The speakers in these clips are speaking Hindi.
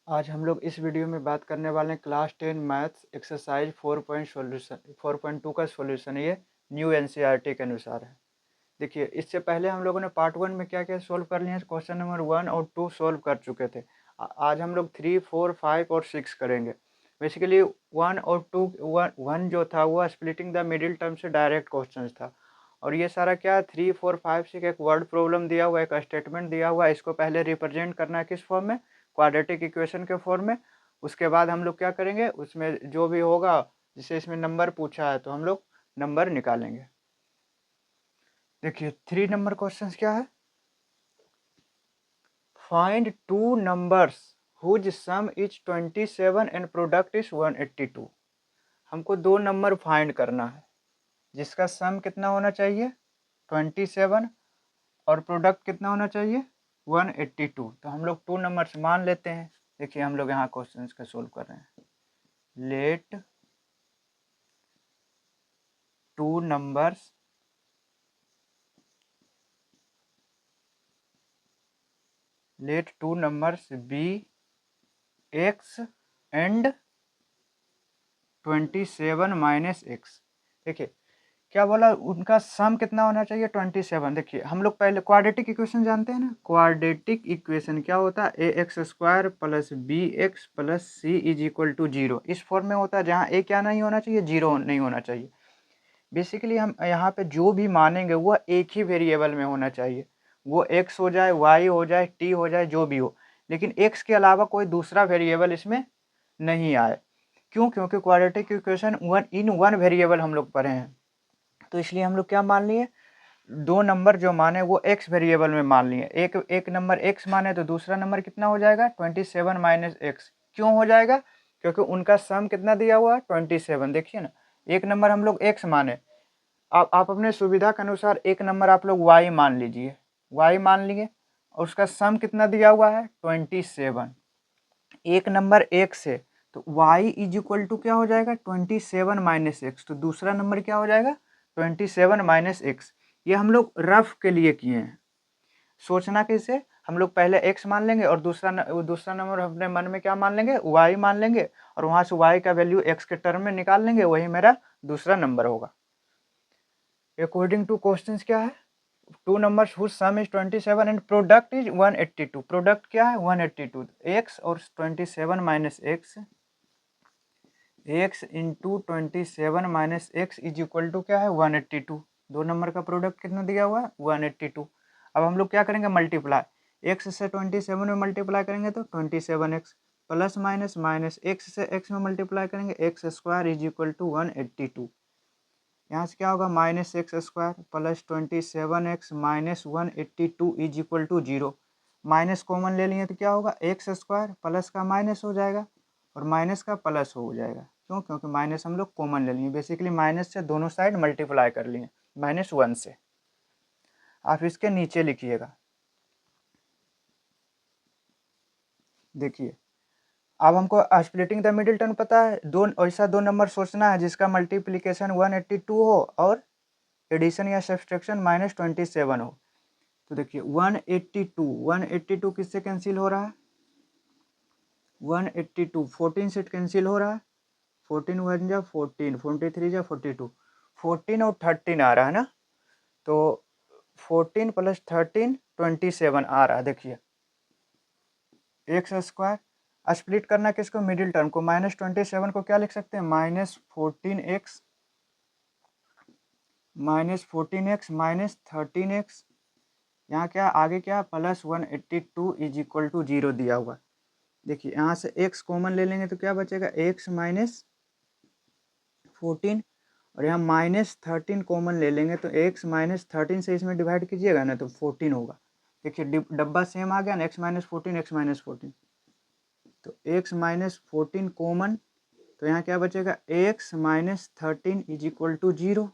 आज हम लोग इस वीडियो में बात करने वाले हैं क्लास 10 मैथ्स एक्सरसाइज 4.2 का सॉल्यूशन। ये न्यू एनसीईआरटी के अनुसार है। देखिए, इससे पहले हम लोगों ने पार्ट 1 में क्या क्या सॉल्व कर लिए हैं। क्वेश्चन नंबर 1 और 2 सॉल्व कर चुके थे। आज हम लोग 3, 4, 5 और 6 करेंगे। बेसिकली 1 और 2, 1 जो था वो स्प्लिटिंग द मिडिल टर्म से डायरेक्ट क्वेश्चन था। और ये सारा क्या 3, 4, 5, 6 एक वर्ड प्रॉब्लम दिया हुआ है, एक स्टेटमेंट दिया हुआ है। इसको पहले रिप्रेजेंट करना है किस फॉर्म में, क्वाड्रेटिक इक्वेशन के फॉर्म में। उसके बाद हम लोग क्या करेंगे, उसमें जो भी होगा, जिसे इसमें नंबर पूछा है तो हम लोग नंबर निकालेंगे। देखिए 3 नंबर क्वेश्चन क्या है, find 2 numbers whose sum is 27 and product is 182। हमको 2 नंबर फाइंड करना है जिसका सम कितना होना चाहिए 27 और प्रोडक्ट कितना होना चाहिए 182। तो हम लोग 2 नंबर्स मान लेते हैं। देखिए हम लोग यहाँ क्वेश्चन का सोल्व कर रहे हैं। Let 2 numbers be x and 27 minus x. देखिए क्या बोला, उनका सम कितना होना चाहिए 27। देखिए हम लोग पहले क्वाड्रेटिक इक्वेशन जानते हैं ना। क्वाड्रेटिक इक्वेशन क्या होता है, a x square plus b x plus c is equal to 0। इस फॉर्म में होता है जहाँ ए क्या नहीं होना चाहिए, 0 नहीं होना चाहिए। बेसिकली हम यहाँ पे जो भी मानेंगे वो एक ही वेरिएबल में होना चाहिए। वो एक्स हो जाए, वाई हो जाए, टी हो जाए, जो भी हो, लेकिन एक्स के अलावा कोई दूसरा वेरिएबल इसमें नहीं आए। क्यों? क्योंकि क्वाड्रेटिक इक्वेशन वन वेरिएबल हम लोग पढ़े हैं। तो इसलिए हम लोग क्या मान लिए, 2 नंबर जो माने वो x वेरिएबल में मान लिए। एक नंबर x माने तो दूसरा नंबर कितना हो जाएगा 27 माइनस एक्स। क्यों हो जाएगा? क्योंकि उनका सम कितना दिया हुआ है 27। देखिए ना, एक नंबर हम लोग x माने, आप अपने सुविधा के अनुसार एक नंबर आप लोग y मान लीजिए, y मान लिए, और उसका सम कितना दिया हुआ है 27। एक नंबर x है तो y इज इक्वल टू क्या हो जाएगा 27 माइनस एक्स। तो दूसरा नंबर क्या हो जाएगा 27 माइनस एक्स। ये हम लोग रफ के लिए किए हैं। सोचना कैसे, हम लोग पहले x मान लेंगे और दूसरा नंबर अपने मन में क्या मान लेंगे, y मान लेंगे, और वहां से y का वैल्यू x के टर्म में निकाल लेंगे, वही मेरा दूसरा नंबर होगा। अकॉर्डिंग टू क्वेश्चंस क्या है, 2 numbers whose sum is 27 and product is 182। Product क्या है 182, x और 27 minus x into 27 minus x is equal to क्या है 182। 2 नंबर का प्रोडक्ट कितना दिया हुआ है 182। अब हम लोग क्या करेंगे, मल्टीप्लाई। एक्स से 27 में मल्टीप्लाई करेंगे तो 27x plus minus minus x से एक्स में मल्टीप्लाई करेंगे x square is equal to 182। यहाँ से क्या होगा minus x square plus 27x minus 182 is equal to 0। Minus common ले लिए तो क्या होगा एक्स स्क्वायर, प्लस का माइनस हो जाएगा और माइनस का प्लस हो जाएगा। क्यों? क्योंकि माइनस हम लोग कॉमन ले लिए। बेसिकली माइनस से दोनों साइड मल्टीप्लाई कर लिए, -1 से। आप इसके नीचे लिखिएगा। देखिए अब हमको स्प्लिटिंग द मिडिल टर्म पता है। ऐसा दो नंबर सोचना है जिसका मल्टीप्लीकेशन 182 हो और एडिशन या सब्सट्रैक्शन -27 हो। तो देखिए 182 किससे कैंसिल हो रहा है 182 14 से कैंसिल हो रहा है। 14 1 जा 14, 43 जा 42, 14 और 13 आ रहा है ना। तो 14 प्लस 13 27 आ रहा है। देखिए एक्स स्क्वायर स्प्लिट करना किसको, मिडिल टर्म को। -27 को क्या लिख सकते हैं -14x -13x। यहाँ क्या आगे क्या प्लस 182 इज इक्वल टू 0 दिया हुआ। देखिए यहाँ से x कॉमन ले लेंगे तो क्या बचेगा x माइनस 14, और यहाँ -13 कॉमन ले लेंगे तो x -13 से इसमें डिवाइड कीजिएगा ना तो 14 होगा। देखिए डब्बा सेम आ गया ना, x -14 तो x -14 कॉमन, तो यहाँ क्या बचेगा x -13 इज इक्वल टू 0।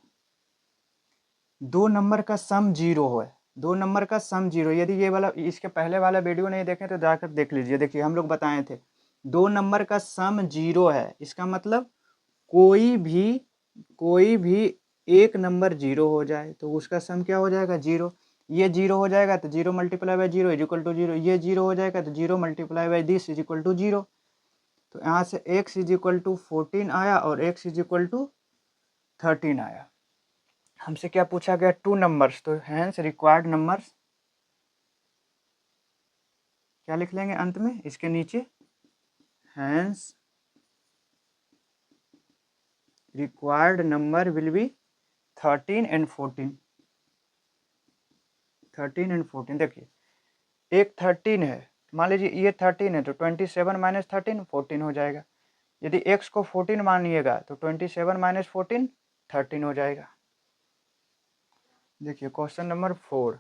दो नंबर का सम 0 है, 2 नंबर का सम 0। यदि ये वाला इसके पहले वाला वीडियो नहीं देखें तो जाकर देख लीजिए। देखिए हम लोग बताए थे 2 नंबर का सम 0 है, इसका मतलब कोई भी एक नंबर 0 हो जाए तो उसका सम क्या हो जाएगा 0। ये 0 हो जाएगा तो 0 multiply by 0 is equal to 0, ये 0 हो जाएगा तो 0 multiply by this is equal to 0। तो यहाँ से x इज इक्वल टू 14 आया और x इज इक्वल टू 13 आया। हमसे क्या पूछा गया, 2 नंबर्स, तो हैंस रिक्वायर्ड नंबर्स क्या लिख लेंगे अंत में इसके नीचे, hence required number will be 13 and 14। 13 and 14, देखिए एक 13 है, मान लीजिए ये 13 है तो 27 माइनस 13 14 हो जाएगा। यदि x को 14 मानिएगा तो 27 माइनस 14 13 हो जाएगा। देखिए क्वेश्चन नंबर 4,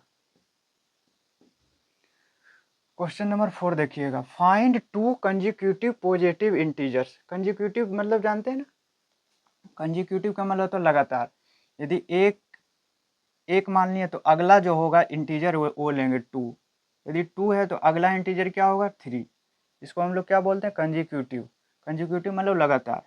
क्वेश्चन नंबर 4 देखिएगा, find 2 consecutive positive integers. Consecutive मतलब जानते हैं ना, कंजिक्यूटिव का मतलब तो लगातार। यदि एक मान लिए तो अगला जो होगा इंटीजर वो लेंगे 2। यदि 2 है तो अगला इंटीजर क्या होगा 3। इसको हम लोग क्या बोलते हैं, कंजिक्यूटिव। कंजिक्यूटिव मतलब लगातार,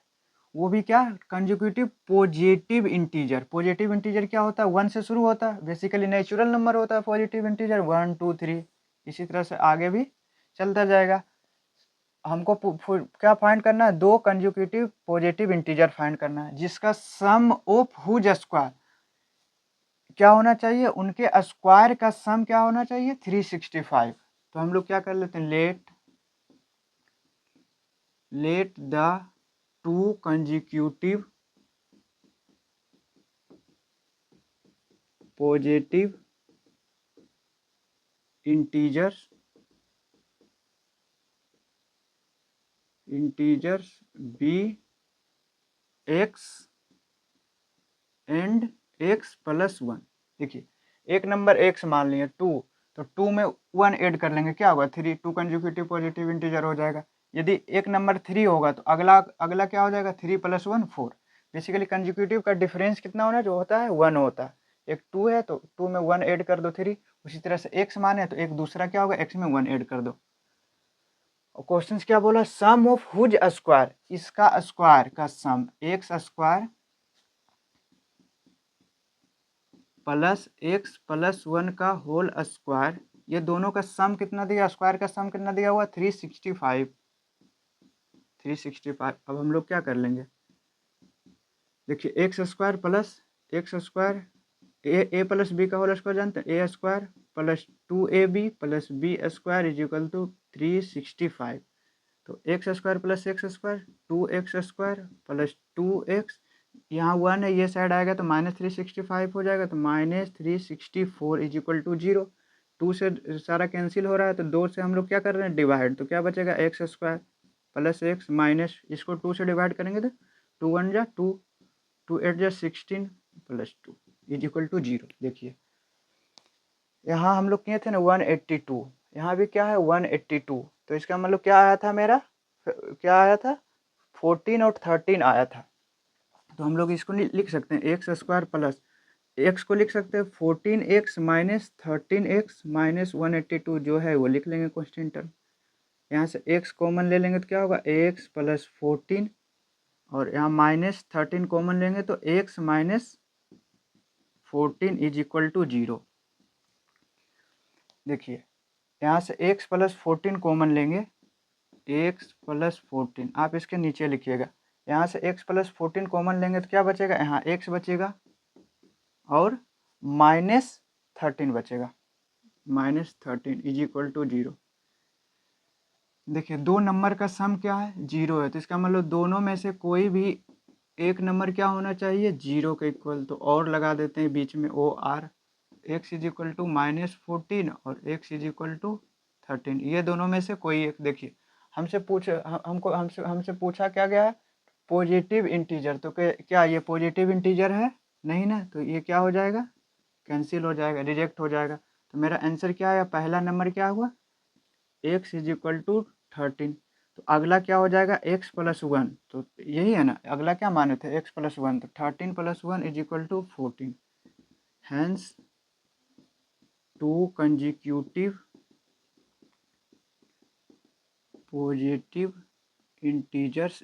वो भी क्या, consecutive positive integer. Positive integer क्या होता है, 1 से शुरू होता है, बेसिकली नेचुरल नंबर होता है पॉजिटिव इंटीजर, 1 2 3, इसी तरह से आगे भी चलता जाएगा। हमको क्या फाइंड करना है, 2 कंजिक्यूटिव पॉजिटिव इंटीजर फाइंड करना है जिसका सम ऑफ हुज स्क्वायर क्या होना चाहिए, उनके स्क्वायर का सम क्या होना चाहिए 365। तो हम लोग क्या कर लेते हैं, let the 2 consecutive positive integers be x and x plus 1। देखिए एक नंबर x मान लिए 2, तो 2 में 1 ऐड कर लेंगे, क्या होगा 3, 2 कंजिक्यूटिव पॉजिटिव इंटीजर हो जाएगा। यदि एक नंबर 3 होगा तो अगला अगला क्या हो जाएगा, 3 प्लस 1 4। बेसिकली कंजिक्यूटिव का डिफरेंस कितना होना जो होता है 1 होता है। एक 2 है तो 2 में 1 ऐड कर दो 3। उसी तरह से x माने तो एक दूसरा क्या होगा, x में 1 ऐड कर दो। और क्वेश्चन क्या बोला, सम ऑफ हुज स्क्वायर, इसका स्क्वायर का sum x square plus x plus 1 का होल स्क्वायर, ये दोनों का सम कितना दिया, स्क्वायर का सम कितना दिया हुआ 365। 365 अब हम लोग क्या कर लेंगे, देखिए x square plus x square a plus b का होल स्क्वायर जानते हैं, a square plus 2ab plus b square is equal to 365। तो x square plus x square 2x square plus 2x, यहाँ 1 है ये साइड आएगा तो -365 हो जाएगा, तो -364 इज इक्वल टू 0। 2 से सारा कैंसिल हो रहा है तो 2 से हम लोग क्या कर रहे हैं डिवाइड, तो क्या बचेगा x square plus x minus इसको 2 से डिवाइड करेंगे तो 2 1 जा 2, 2 8 जा 16 प्लस 2 इज इक्वल टू 0। देखिए यहाँ हम लोग किए थे ना 182, यहाँ भी क्या है 182, तो इसका मतलब क्या आया था मेरा, क्या आया था 14 और 13 आया था। तो हम लोग इसको लिख सकते हैं एक्स स्क्वायर प्लस एक्स को लिख सकते हैं 14x माइनस 13x माइनस 182 जो है वो लिख लेंगे कॉन्स्टेंट टर्म। यहाँ से x कॉमन ले लेंगे तो क्या होगा ax प्लस 14, और यहाँ माइनस 13 कॉमन लेंगे तो x minus 14 is equal to 0। देखिए यहाँ से x प्लस 14 कॉमन लेंगे, x प्लस 14 आप इसके नीचे लिखिएगा, यहाँ से x प्लस 14 कॉमन लेंगे तो क्या बचेगा, यहाँ x बचेगा और -13 बचेगा, -13 इज इक्वल टू 0। देखिए 2 नंबर का सम क्या है 0 है, तो इसका मतलब दोनों में से कोई भी एक नंबर क्या होना चाहिए 0 के इक्वल, तो और लगा देते हैं बीच में OR, x is equal to -14 और x इज इक्वल टू 13, ये दोनों में से कोई एक। देखिए हमसे पूछा क्या गया है पॉजिटिव इंटीजर, तो क्या ये पॉजिटिव इंटीजर है नहीं ना, तो ये क्या हो जाएगा कैंसिल हो जाएगा, रिजेक्ट हो जाएगा। तो मेरा आंसर क्या है, पहला नंबर क्या हुआ x इज इक्वल टू 13। तो अगला क्या हो जाएगा x प्लस 1, तो यही है ना, अगला क्या माने थे x प्लस 1, तो 13 plus 1 is equal to 14। Hence 2 consecutive positive integers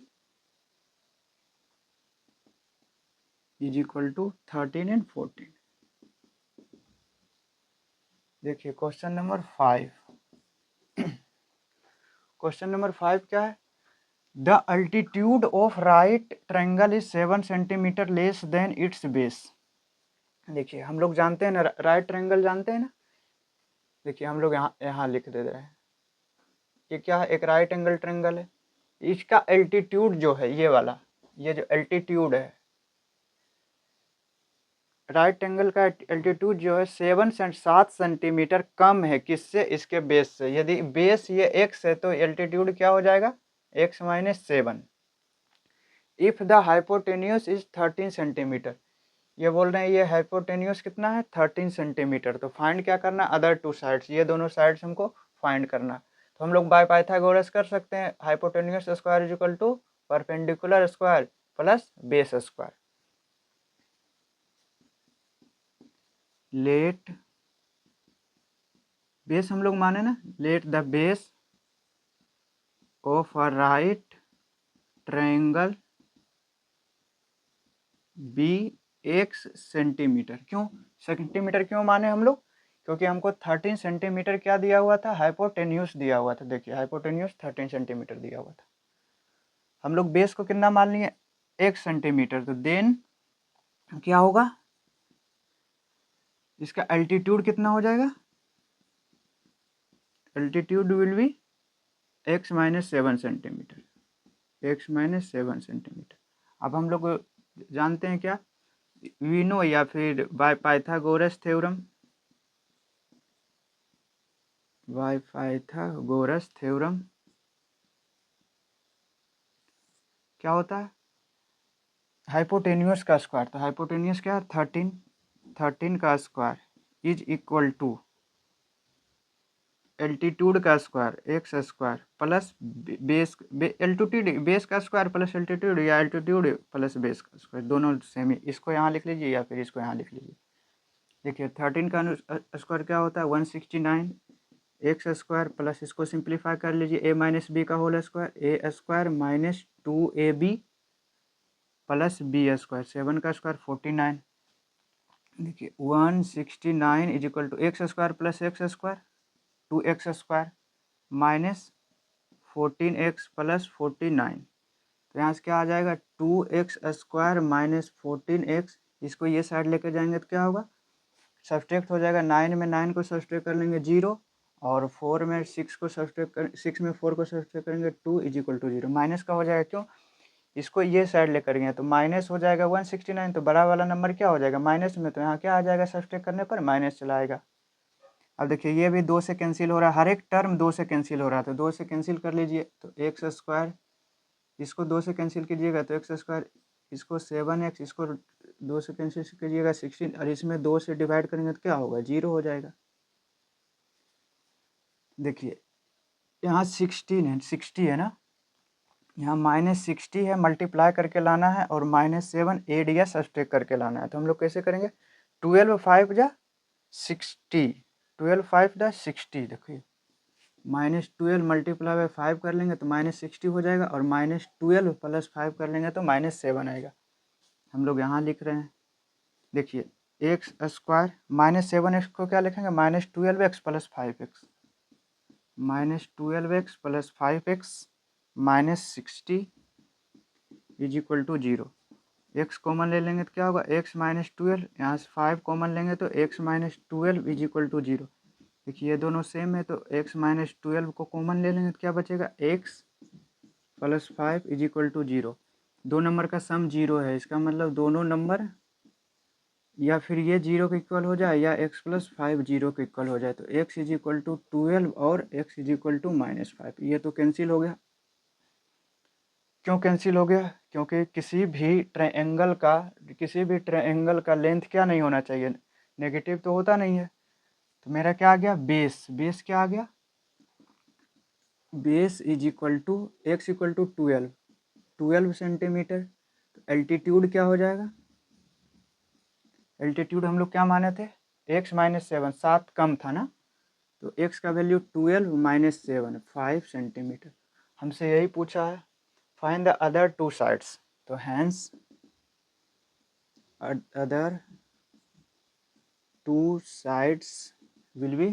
is equal to 13 and 14। देखिए क्वेश्चन नंबर 5, क्वेश्चन नंबर 5 क्या है, the altitude of right triangle is 7 centimetre less than it's base. देखिए हम लोग जानते हैं ना, राइट ट्रायंगल जानते हैं ना। देखिए हम लोग यहाँ यहाँ लिख दे रहे हैं, ये क्या है, एक राइट एंगल ट्रायंगल है। इसका एल्टीट्यूड जो है ये वाला, ये जो एल्टीट्यूड है, राइट एंगल का एल्टीट्यूड जो है 7 सेंटीमीटर कम है किससे, इसके बेस से। यदि बेस ये x है तो एल्टीट्यूड क्या हो जाएगा, x minus 7। If the hypotenuse is 13 centimetre, ये बोल रहे हैं ये हाइपोटेन्यूस कितना है 13 सेंटीमीटर। तो फाइंड क्या करना, अदर टू साइड्स, ये दोनों साइड्स हमको फाइंड करना। तो हम लोग बाय पाइथागोरस कर सकते हैं, hypotenuse square is equal to perpendicular square plus base square. Let base हम लोग माने ना, let the base of a right triangle be x centimetre. क्यों सेंटीमीटर क्यों माने हम लोग, क्योंकि हमको 13 सेंटीमीटर क्या दिया हुआ था, हाइपोटेन्यूस दिया हुआ था। देखिए हाइपोटेन्यूस 13 सेंटीमीटर दिया हुआ था, हम लोग बेस को कितना मान लिए, 1 सेंटीमीटर। तो देन क्या होगा, इसका एल्टीट्यूड कितना हो जाएगा, altitude will be x minus 7 centimetre, x minus 7 centimetre. अब हम लोग जानते हैं क्या, वी नो या फिर by Pythagoras theorem, by Pythagoras theorem क्या होता है, हाइपोटेन्यूस का स्क्वायर। तो हाइपोटेन्यूस क्या है 13 का square is equal to altitude का square x square plus base altitude base का स्क्वायर प्लस एल्टीट्यूड, या एल्टीट्यूड प्लस बेस का स्क्वायर, दोनों सेम ही। इसको यहाँ लिख लीजिए या फिर इसको यहाँ लिख लीजिए। देखिए 13 का स्क्वायर क्या होता है 169 एक्स स्क्वायर प्लस, इसको सिंप्लीफाई कर लीजिए, ए माइनस बी का whole square, a square minus 2ab plus b square, 7 का स्क्वायर 49। देखिए 169 is equal to x square plus x square 2x square minus 14x plus 49। तो यहाँ से क्या आ जाएगा 2x स्क्वायर माइनस 14x, इसको ये साइड लेकर जाएंगे तो क्या होगा, सब्सट्रैक्ट हो जाएगा, 9 में 9 को सब्सट्रैक्ट कर लेंगे 0, और 4 में 6 को सब्सट्रैक्ट कर 6 में 4 को सब्सट्रैक्ट करेंगे 2 इज इक्वल टू 0। माइनस का हो जाएगा, क्यों, इसको ये साइड लेकर गए तो माइनस हो जाएगा 169, तो बड़ा वाला नंबर क्या हो जाएगा माइनस में, तो यहाँ क्या आ जाएगा सब्सट्रैक्ट करने पर माइनस चला आएगा। अब देखिए ये भी 2 से कैंसिल हो रहा है, हर एक टर्म 2 से कैंसिल हो रहा है, तो 2 से कैंसिल कर लीजिए, तो एक्स स्क्वायर, इसको 2 से कैंसिल कीजिएगा तो एक्स स्क्वायर, इसको 7x, इसको 2 से कैंसिल कीजिएगा 16, और इसमें 2 से डिवाइड करेंगे तो क्या होगा 0 हो जाएगा। देखिए यहाँ 16 है, 60 है ना, यहाँ -60 है, मल्टीप्लाई करके लाना है, और -7 एड या सब्सट्रैक्ट करके लाना है। तो हम लोग कैसे करेंगे, 12 5 जा 60, 12 5 जा 60। देखिए -12 मल्टीप्लाई बाई 5 कर लेंगे तो -60 हो जाएगा, और -12 प्लस 5 कर लेंगे तो -7 आएगा। हम लोग यहाँ लिख रहे हैं, देखिए एक्स स्क्वायर -7x को क्या लिखेंगे -12x plus 5x, -12x plus 5x -60 is equal to 0। X common ले लेंगे तो क्या होगा x -12, यहाँ से 5 कॉमन लेंगे तो x -12 इज इक्वल टू 0। देखिए ये दोनों सेम है, तो x -12 को कॉमन ले लेंगे तो क्या बचेगा x plus 5 is equal to 0। दो नंबर का सम 0 है, इसका मतलब दोनों नंबर या फिर ये 0 के इक्वल हो जाए, या x प्लस 5 0 के इक्वल हो जाए। तो x इज इक्वल टू 12 और x इज इक्वल टू -5, ये तो कैंसिल हो गया। क्यों कैंसिल हो गया, क्योंकि किसी भी ट्रायंगल का लेंथ क्या नहीं होना चाहिए, नेगेटिव तो होता नहीं है। तो मेरा क्या आ गया, बेस क्या आ गया, base is equal to x equal to 12 centimetre. तो एल्टीट्यूड क्या हो जाएगा, एल्टीट्यूड हम लोग क्या माने थे x -7, 7 कम था ना, तो x का वैल्यू 12 -7 5 सेंटीमीटर। हमसे यही पूछा है, find the other two sides. तो hence other two sides will be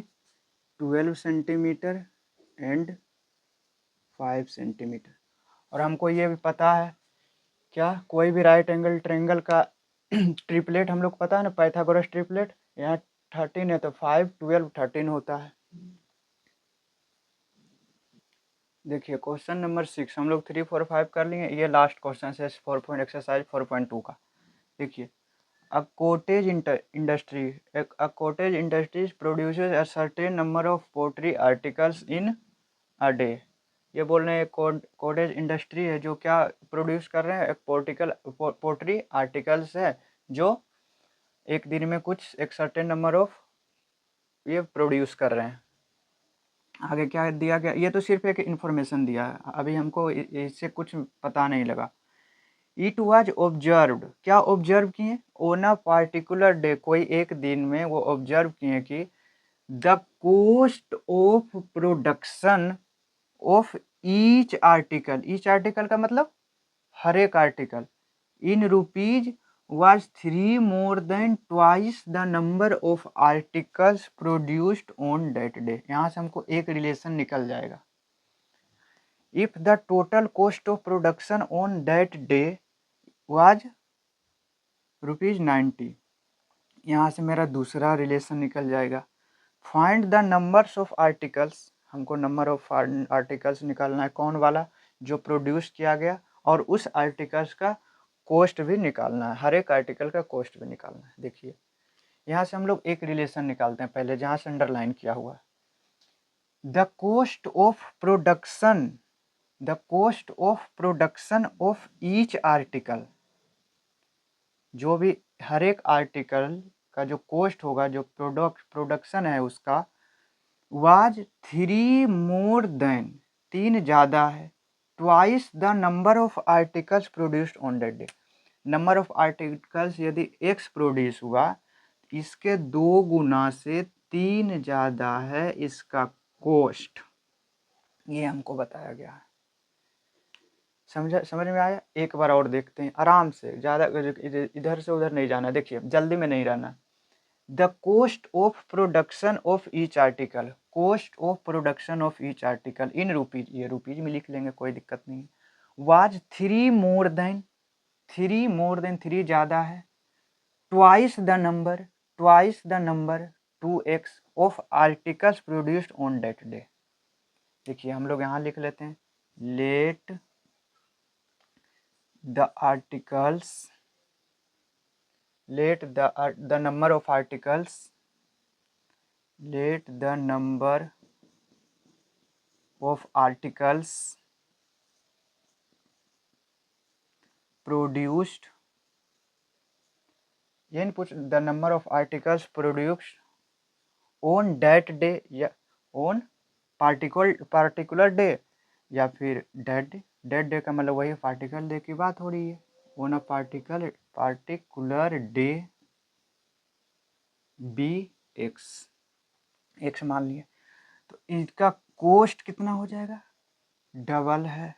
12 centimetre and 5 centimetre. और हमको ये भी पता है क्या, कोई भी राइट एंगल ट्रायंगल का ट्रिपलेट हम लोग पता है ना, पाइथागोरस ट्रिपलेट, यहाँ 13 है तो 5 12 13 होता है। देखिए क्वेश्चन नंबर 6 हम लोग 3 4 5 कर लिए, ये लास्ट क्वेश्चन है 4 एक्सरसाइज 4.2 का। देखिए a cottage industry produces a certain number of pottery articles in a day। ये बोल रहे हैं कॉटेज इंडस्ट्री है जो क्या प्रोड्यूस कर रहे हैं, एक पोट्री आर्टिकल्स है जो एक दिन में कुछ एक सर्टेन नंबर ऑफ ये प्रोड्यूस कर रहे हैं। आगे क्या दिया गया, ये तो सिर्फ एक इन्फॉर्मेशन दिया है, अभी हमको इससे कुछ पता नहीं लगा। इट वॉज ऑब्जर्व्ड, क्या ऑब्जर्व किए, ऑन अ पार्टिकुलर डे, कोई एक दिन में वो ऑब्जर्व किए कि the cost of production of each article का मतलब हर एक article in rupees was 3 more than twice the number of articles produced on that day। यहाँ से हमको एक रिलेशन निकल जाएगा। if the total cost of production on that day was ₹90, यहाँ से मेरा दूसरा रिलेशन निकल जाएगा। Find the numbers of articles, हमको नंबर ऑफ आर्टिकल्स निकालना है, कौन वाला जो प्रोड्यूस किया गया, और उस आर्टिकल्स का कॉस्ट भी निकालना है, हर एक आर्टिकल का कॉस्ट भी निकालना है। देखिए यहाँ से हम लोग एक रिलेशन निकालते हैं पहले, जहाँ से अंडरलाइन किया हुआ है। The cost of production of each article, जो भी हर एक आर्टिकल का जो कॉस्ट होगा, जो प्रोडक्शन है उसका, वाज 3 मोर देन, 3 ज़्यादा है, twice the number of articles produced on that day. Number of articles यदि x प्रोड्यूस हुआ, इसके 2 गुना से 3 ज़्यादा है इसका कॉस्ट, ये हमको बताया गया है। समझ में आया? एक बार और देखते हैं आराम से, ज़्यादा इधर से उधर नहीं जाना, देखिए जल्दी में नहीं रहना। The cost of production of each article, cost of production of each article in rupees, ये रुपीज में लिख लेंगे कोई दिक्कत नहीं। वाज 3 मोर देन, 3 ज़्यादा है, twice the number 2x of articles produced on that day. देखिए हम लोग यहाँ लिख लेते हैं, let the articles, let the number of articles, let the number of articles produced, ये नहीं पूछ, the number of articles produced on that day या on particular day या फिर that day का मतलब वही पार्टिकल डे की बात हो रही है। on a particular day x मान लिए, तो इसका कॉस्ट कितना हो जाएगा, डबल है,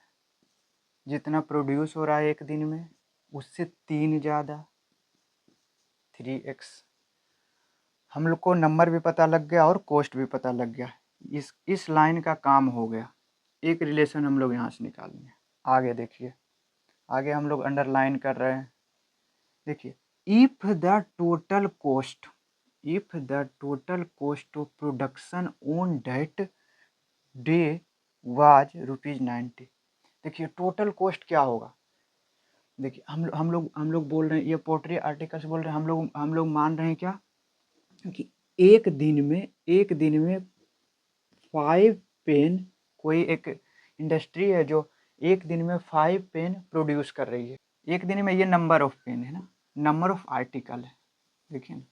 जितना प्रोड्यूस हो रहा है एक दिन में उससे 3 ज़्यादा, 3x। हम लोग को नंबर भी पता लग गया और कॉस्ट भी पता लग गया, इस लाइन का काम हो गया। एक रिलेशन हम लोग यहाँ से निकाल लेंगे। आगे देखिए, आगे हम लोग अंडरलाइन कर रहे हैं। देखिए if the total cost of production on that day was ₹90। देखिए टोटल कॉस्ट क्या होगा, देखिए हम लोग बोल रहे हैं, ये पोट्री आर्टिकल्स बोल रहे हैं, हम लोग मान रहे हैं क्या कि एक दिन में 5 पेन, कोई एक इंडस्ट्री है जो एक दिन में 5 पेन प्रोड्यूस कर रही है एक दिन में, ये नंबर ऑफ पेन है ना, नंबर ऑफ आर्टिकल है। देखिए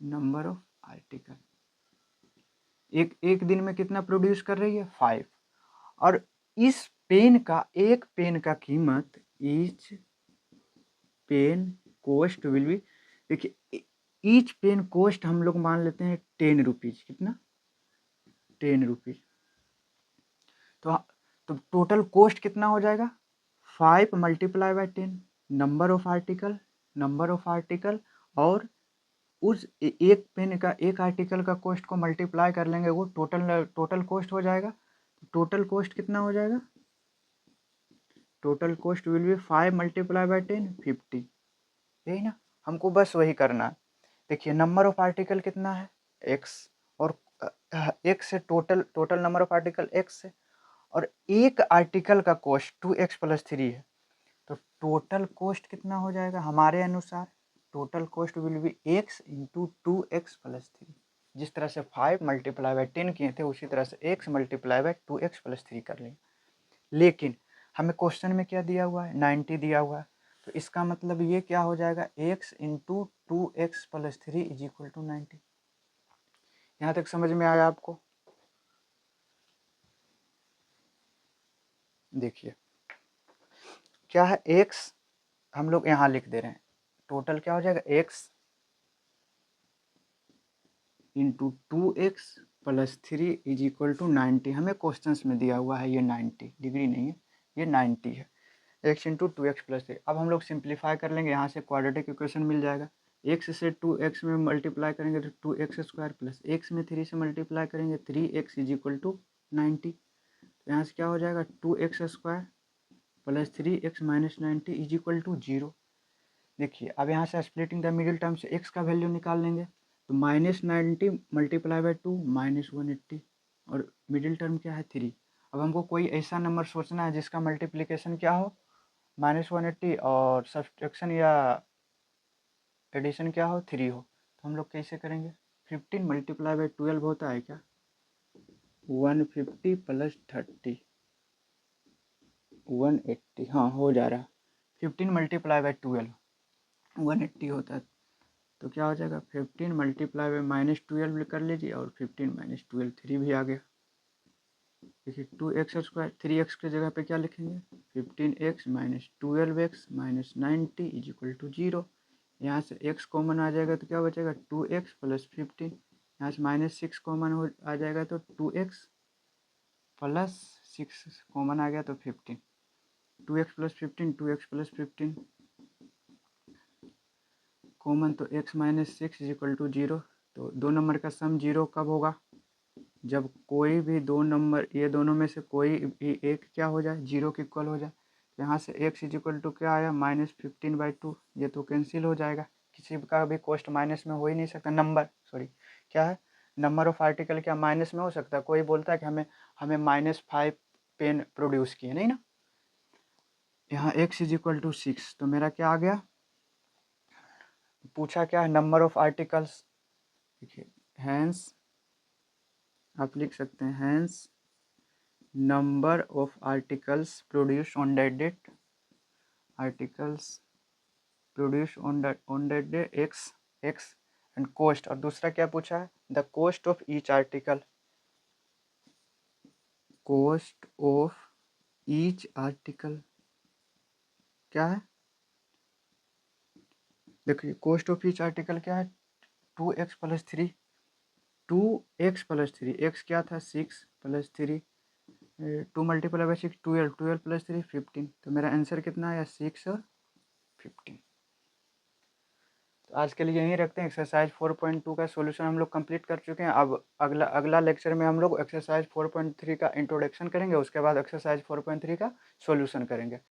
नंबर ऑफ आर्टिकल एक दिन में कितना प्रोड्यूस कर रही है, 5। और इस पेन का, एक पेन का कीमत, each pen cost will be, देखिए ईच पेन कॉस्ट हम लोग मान लेते हैं 10 रुपीज, कितना, 10 रुपीज। तो टोटल कॉस्ट कितना हो जाएगा, 5 × 10 नंबर ऑफ आर्टिकल और उस एक पेन का एक आर्टिकल का कॉस्ट को मल्टीप्लाई कर लेंगे, वो टोटल कॉस्ट हो जाएगा। टोटल कॉस्ट कितना हो जाएगा? Total cost will B 5 multiply by 10, 50। यही ना, हमको बस वही करना है। देखिए नंबर ऑफ आर्टिकल कितना है? x, और x से total number of article x है, और एक आर्टिकल का कॉस्ट 2x प्लस 3 है, तो टोटल कॉस्ट कितना हो जाएगा हमारे अनुसार? Total cost will B x into 2x plus 3। जिस तरह से 5 मल्टीप्लाई बाय 10 किए थे, उसी तरह से x multiply by 2x plus 3 कर लेंगे। लेकिन हमें क्वेश्चन में क्या दिया हुआ है? 90 दिया हुआ है, तो इसका मतलब ये क्या हो जाएगा? x into 2x plus 3 is equal to 90। यहाँ तक समझ में आया आपको? देखिए क्या है, x हम लोग यहाँ लिख दे रहे हैं, टोटल क्या हो जाएगा? x into 2x plus 3 is equal to 90। हमें क्वेश्चन में दिया हुआ है ये 90 डिग्री नहीं है, ये 90 है। x into 2x plus 3। अब हम लोग सिंप्लीफाई कर लेंगे, यहाँ से क्वाड्रेटिक इक्वेशन मिल जाएगा। x से 2x में मल्टीप्लाई करेंगे तो 2x स्क्वायर, प्लस x में 3 से मल्टीप्लाई करेंगे 3x इज इक्वल टू 90। तो यहाँ से क्या हो जाएगा? 2x square plus 3x minus 90 is equal to 0। देखिए अब यहाँ से स्प्लिटिंग द मिडिल टर्म से x का वैल्यू निकाल लेंगे, तो माइनस 90 मल्टीप्लाई बाय 2 माइनस 180, और मिडिल टर्म क्या है? 3। अब हमको कोई ऐसा नंबर सोचना है जिसका मल्टीप्लिकेशन क्या हो? माइनस 180, और सब्सट्रैक्शन या एडिशन क्या हो? 3 हो। तो हम लोग कैसे करेंगे? 15 मल्टीप्लाई बाय 12 होता है क्या? 150 प्लस 30 180, हाँ हो जा रहा। 15 मल्टीप्लाई बाय 12 180 होता है, तो क्या हो जाएगा? 15 मल्टीप्लाई बाय माइनस 12 कर लीजिए, और 15 माइनस 12 3 भी आ गया। देखिए 2x स्क्वायर, 3x की जगह पे क्या लिखेंगे? 15x minus 12x minus 90 is equal to 0। यहाँ से x कॉमन आ जाएगा तो क्या बचेगा? 2x plus 15। यहाँ से माइनस 6 कॉमन हो आ जाएगा तो 2x प्लस 6 कॉमन आ गया तो 15। 2x plus 15, 2x plus 15 common, तो x minus 6 is equal to 0। तो दो नंबर का सम 0 कब होगा? जब कोई भी दो नंबर, ये दोनों में से कोई भी एक क्या हो जाए? 0 के इक्वल हो जाए। यहाँ से x इज इक्वल टू क्या आया? माइनस 15/2। ये तो कैंसिल हो जाएगा, किसी का भी कॉस्ट माइनस में हो ही नहीं सकता। नंबर सॉरी क्या है, नंबर ऑफ आर्टिकल क्या माइनस में हो सकता है? कोई बोलता है कि हमें हमें -5 पेन प्रोड्यूस किए, नहीं ना। यहाँ x इज इक्वल टू 6, तो मेरा क्या आ गया? पूछा क्या है? Number of articles. देखिए हैंस आप लिख सकते हैं, hence number of articles produce on that date, articles produce on that day x and cost. और दूसरा क्या पूछा है? The cost of each article, cost of each article क्या है? देखिए कॉस्ट ऑफ ईच आर्टिकल क्या है? 2x plus 3, 2x plus 3, x क्या था? 6 प्लस 3, 2 मल्टीप्लाई बाई 6 12, 12 प्लस 3 15। तो मेरा आंसर कितना आया? 6 और 15। तो आज के लिए यहीं रखते हैं। एक्सरसाइज 4.2 का सॉल्यूशन हम लोग कंप्लीट कर चुके हैं। अब अगला लेक्चर में हम लोग एक्सरसाइज 4.3 का इंट्रोडक्शन करेंगे, उसके बाद एक्सरसाइज 4.3 का सॉल्यूशन करेंगे।